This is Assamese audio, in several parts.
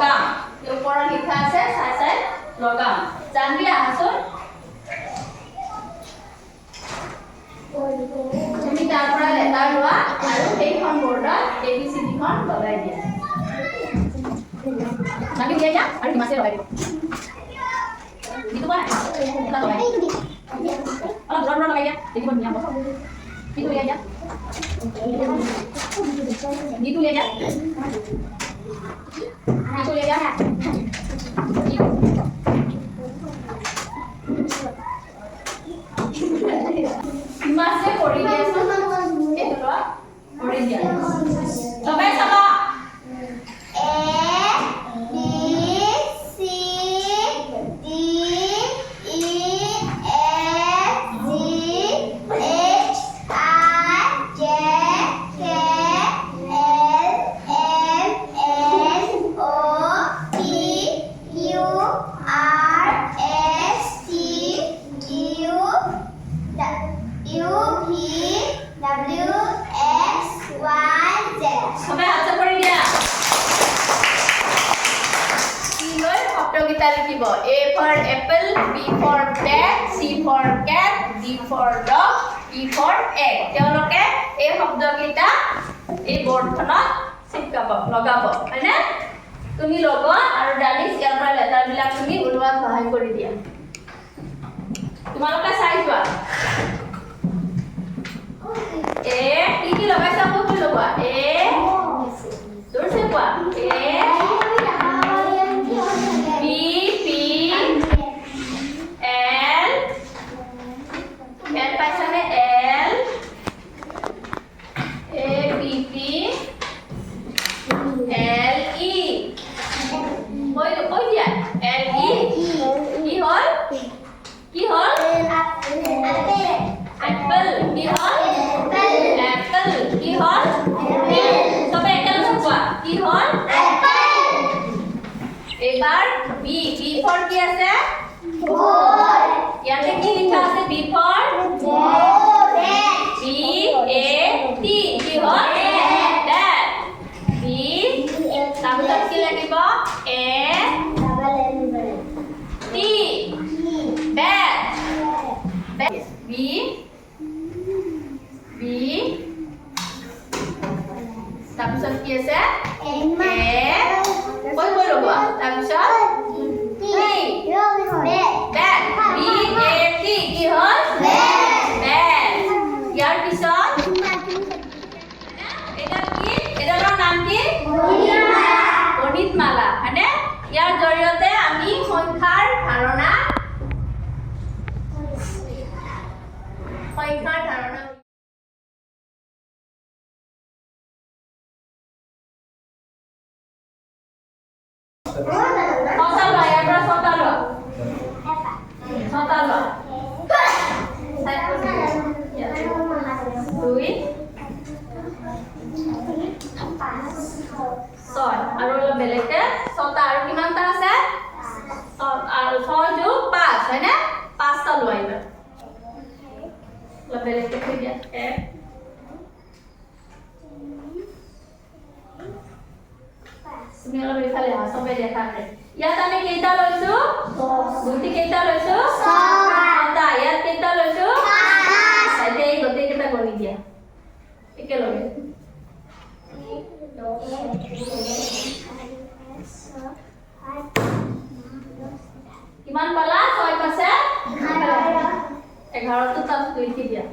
লগাম ওপৰত লিখা আছে চাই লগাম জানবি আহাচোন তুমি তাৰ পৰা লেটাৰ লোৱা আৰু সেইখন বৰ্ডত ABCD খন লগাই দিয়া নাকি দিয়া যা আৰু হিমাছে লগাই দিব দিটো কোৱা এটা লগাই অলপ দূৰ লগাই দিয়া দেখিব ধুনীয়া হ'ব দিটো লৈ যা দিটো লৈ যা দিটো লৈ যা হিমাছে কৰি দিয়াচোন এইটো লোৱা কৰি দিয়া লগাই চাবা লিখিব A for apple, B for bat, C for cat, D for dog, E for egg. তেওঁলোকে এই শব্দকেইটা এই বৰ্ডখনত চিপকাব লগাব হয়নে তুমি লগোৱা আৰু ডালিস ইয়াৰ পৰা লেটাৰ বিলাক তুমি ওলোৱাত সহায় কৰি দিয়া তোমালোকে চাই যোৱা এ কি লগাইছা ক'ত লগোৱা এ জোৰছে কোৱা এ এবাৰ B for কি আছে বল ইয়াতে কি লিখা আছে B for ball B A T কি হয় that B তাৰপিছত কি লাগিব A T bat B তাৰপিছত কি আছে কই লগোৱা তাৰপিছত bat B A T কি হয় bat ইয়াৰ পিছত এটাৰ নাম কি গণিতমালা হয়নে ইয়াৰ জৰিয়তে আমি সংখ্যাৰ ধাৰণা আৰু বেলেগে ছটা আৰু কিমানটা আছে আৰু 6 যোগ 5 হয়নে 5টা লইবা বেলেগে কি দিয়া তুমি অলপ ইফালে আহা সবে দেখা আছে ইয়াত আমি কেইটা লৈছো 10 গুটি কেইটা লৈছো 6টা ইয়াত কেইটা লৈছো 5 এতিয়া এই গতি কেইটা গণি দিয়া একেলগে কিমান পালা 6 পাছে 11 তো তাত লিখি দিয়া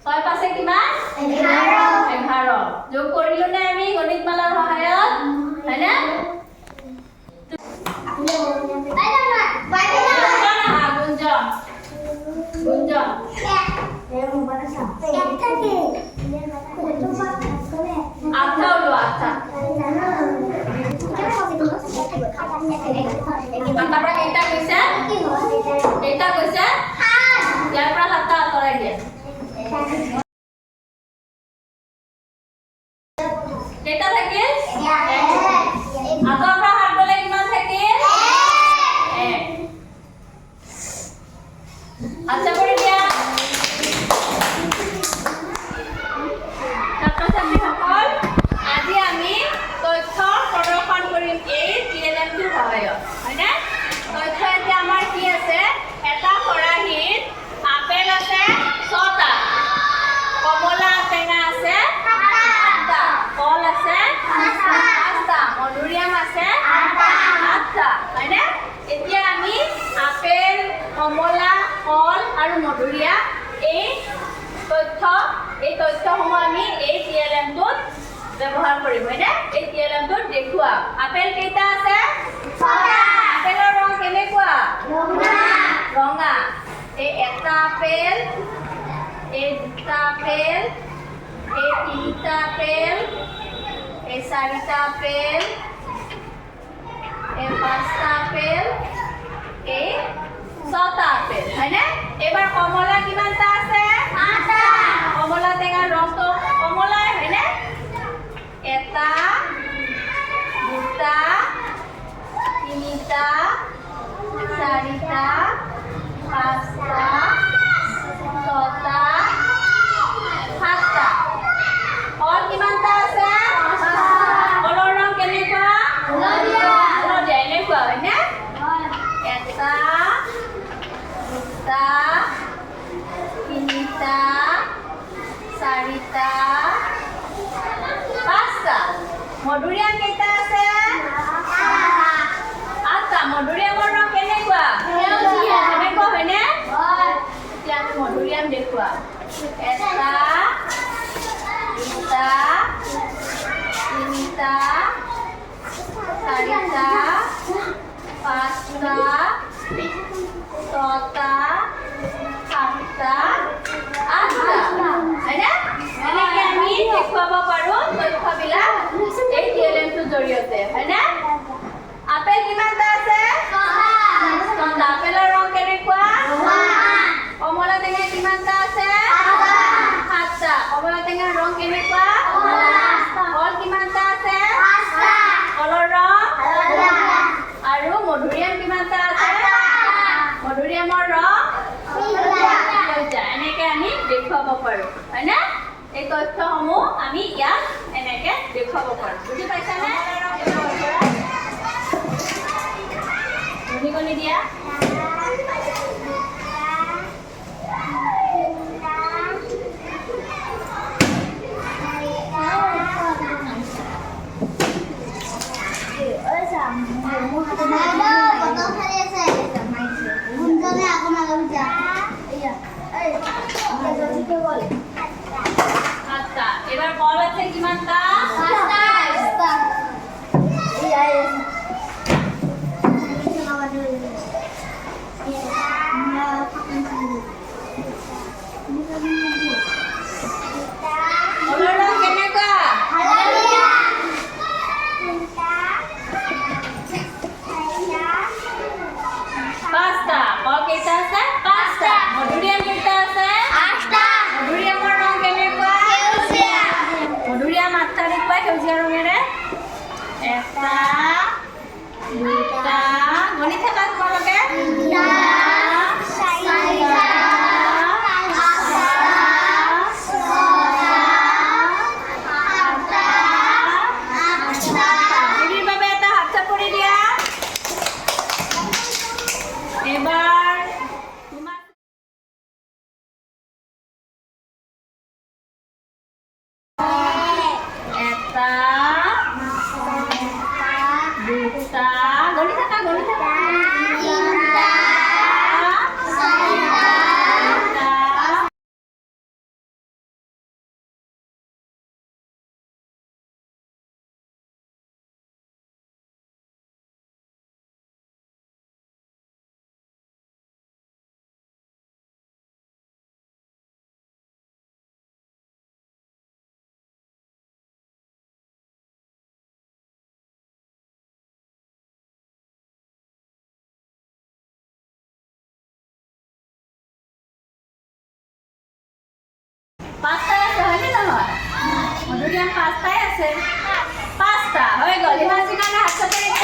6 পাছে কিমান 11 যোগ কৰিলো নে আমি গণিতমালাৰ সহায়ত হয়নে গুঞ্জন আচ্ছা হলো আচ্ছা আমৰা এটা কইছে ইয়াৰ পৰা 7টা আঁতৰাই দিয়া কেইটা থাকে আঁতৰ পৰা হাত গলে কিমান থাকে 1 আচ্ছা কৰে দিয়া ছাত্ৰছাত্ৰীসকল আজি আমি তথ্য প্ৰদৰ্শন কৰিম এই ব্যৱহাৰ কৰিম হয়নে এই টিএলএমটো দেখুৱাম আপেল কেইটা আছে আপেলৰ ৰং কেনেকুৱা ৰঙা এই এটা আপেল এই দুটা আপেল এই তিনিটা আপেল এই চাৰিটা আপেল এই পাঁচটা আপেল এই ছটা আপেল হয়নে এবাৰ কমলা কিমানটা আছে কমলা টেঙাৰ ৰংটো কমলাই হয়নে এটা দুটা তিনিটা চাৰিটা পাঁচটা ছটা সাতটা কল কিমানটা আছে কলৰ ৰং কেনেকুৱা হালধীয়া এনেকুৱা হয়নে এটা দুটা তিনিটা চাৰিটা পাঁচটা মধুৰিআম কেইটা আছে আঠটা মধুৰিআমৰ ৰং কেনেকুৱা কেনেকুৱা হয়নে এতিয়া আমি মধুৰিআম দেখুৱাম এটা দুটা তিনিটা চাৰিটা পাঁচটা ছটা সাতটা আঠটা হয়নে এনেকৈ আমি দেখুৱাব পাৰোঁ তথ্যবিলাক এই টিএলএমটোৰ জৰিয়তে হয়নে আপেল কিমানটা আছে ছটা আপেলৰ ৰং কেনেকুৱা কমলা টেঙা কিমানটা আছে সাতটা কমলা টেঙাৰ ৰং কেনেকুৱা কল কিমানটা আছে কলৰ ৰং আৰু মধুৰিআম কিমানটা আছে মধুৰিআমৰ ৰং সেউজীয়া এনেকৈ আমি দেখুৱাব পাৰোঁ হয়নে এই তথ্যসমূহ আমি ইয়াত এনেকৈ দেখুৱাব পাৰোঁ বুজি পাইছানে গণি দিয়া আচ্ছা এবাৰ কল আছে কিমানটা কলৰ ৰং কেনেকুৱা পাঁচটা কল কেইটা আছে পাঁচটা মধুৰিআম কেইটা আছে আঠটা মধুৰিআমৰ ৰং কেনেকুৱা মধুৰিআম আঠটা দেখুৱাই সেউজীয়া ৰঙেৰে এটা দুটা গণি থাকা তোমালোকে এবাৰ তোমাৰ এটা দুটা গণি থাকা তিনটা চাৰিটা পাঁচটাই আছে হয়নে নহয় মধুৰিআম পাঁচটাই আছে পাঁচটা হৈ গ'ল ইমান যিমানে হাত চাপৰি